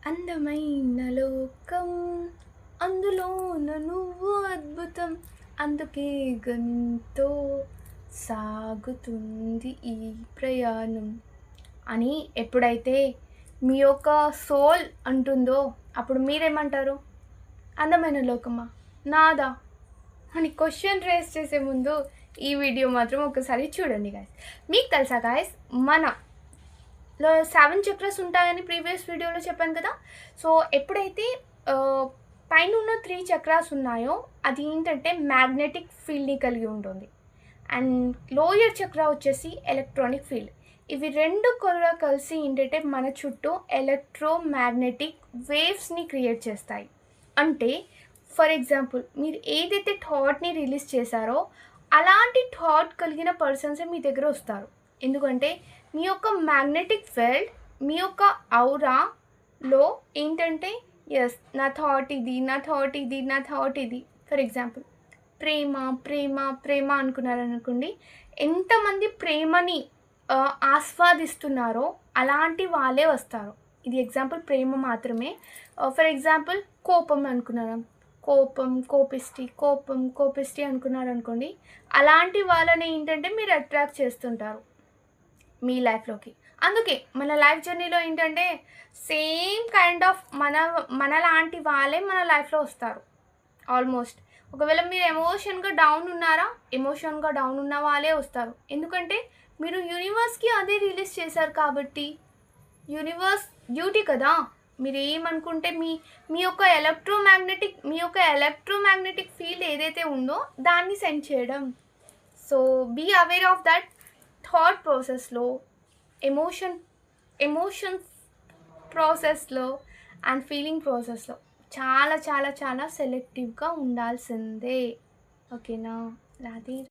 అందమైన లోకం అందులోన నువ్వు అద్భుతం అందుకే గంతో సాగుతుంది ఈ ప్రయాణం అని ఎప్పుడైతే మీ యొక్క సోల్ అంటుందో అప్పుడు మీరేమంటారు? అందమైన లోకమా నాదా అని క్వశ్చన్ రేస్ చేసే ముందు ఈ వీడియో మాత్రం ఒకసారి చూడండి గాయస్. మీకు తెలుసా గాయస్, మనలో 7 చక్రాస్ ఉంటాయని ప్రీవియస్ వీడియోలో చెప్పాను కదా. సో ఎప్పుడైతే పైన ఉన్న 3 చక్రాస్ ఉన్నాయో అది ఏంటంటే మ్యాగ్నెటిక్ ఫీల్డ్ని కలిగి ఉంటుంది. అండ్ లోయర్ చక్రా వచ్చేసి ఎలక్ట్రానిక్ ఫీల్డ్. ఇవి రెండు కూడా కలిసి ఏంటంటే మన చుట్టూ ఎలక్ట్రోమాగ్నెటిక్ వేవ్స్ని క్రియేట్ చేస్తాయి. అంటే ఫర్ ఎగ్జాంపుల్, మీరు ఏదైతే థాట్ని రిలీజ్ చేశారో అలాంటి థాట్ కలిగిన పర్సన్సే మీ దగ్గర వస్తారు. ఎందుకంటే మీ యొక్క మ్యాగ్నెటిక్ ఫీల్డ్, మీ యొక్క ఔరాలో ఏంటంటే ఎస్ నా థాట్ ఇది, నా థాట్ ఇది, నా థాట్ ఇది. ఫర్ ఎగ్జాంపుల్, ప్రేమ ప్రేమ ప్రేమ అనుకున్నారనుకోండి, ఎంతమంది ప్రేమని ఆస్వాదిస్తున్నారో అలాంటి వాళ్ళే వస్తారు. ఇది ఎగ్జాంపుల్ ప్రేమ మాత్రమే. ఫర్ ఎగ్జాంపుల్ కోపం అనుకున్నారు, కోపిష్టి అనుకున్నారనుకోండి, అలాంటి వాళ్ళని ఏంటంటే మీరు అట్రాక్ట్ చేస్తుంటారు మీ లైఫ్లోకి. అందుకే మన లైఫ్ జర్నీలో ఏంటంటే సేమ్ కైండ్ ఆఫ్ మనలాంటి వాళ్ళే మన లైఫ్లో వస్తారు ఆల్మోస్ట్. ఒకవేళ మీరు ఎమోషన్గా డౌన్ ఉన్న వాళ్ళే వస్తారు. ఎందుకంటే మీరు యూనివర్స్కి అదే రిలీజ్ చేశారు కాబట్టి. యూనివర్స్ డ్యూటీ కదా, మీరు ఏమనుకుంటే మీ యొక్క ఎలక్ట్రోమాగ్నెటిక్ ఫీల్డ్ ఏదైతే ఉందో దాన్ని సెండ్ చేయడం. So be aware of that. Thought ప్రాసెస్లో, ఎమోషన్స్ ప్రాసెస్లో అండ్ ఫీలింగ్ ప్రాసెస్లో చాలా చాలా చాలా సెలెక్టివ్గా ఉండాల్సిందే. ఓకేనా? రాధే.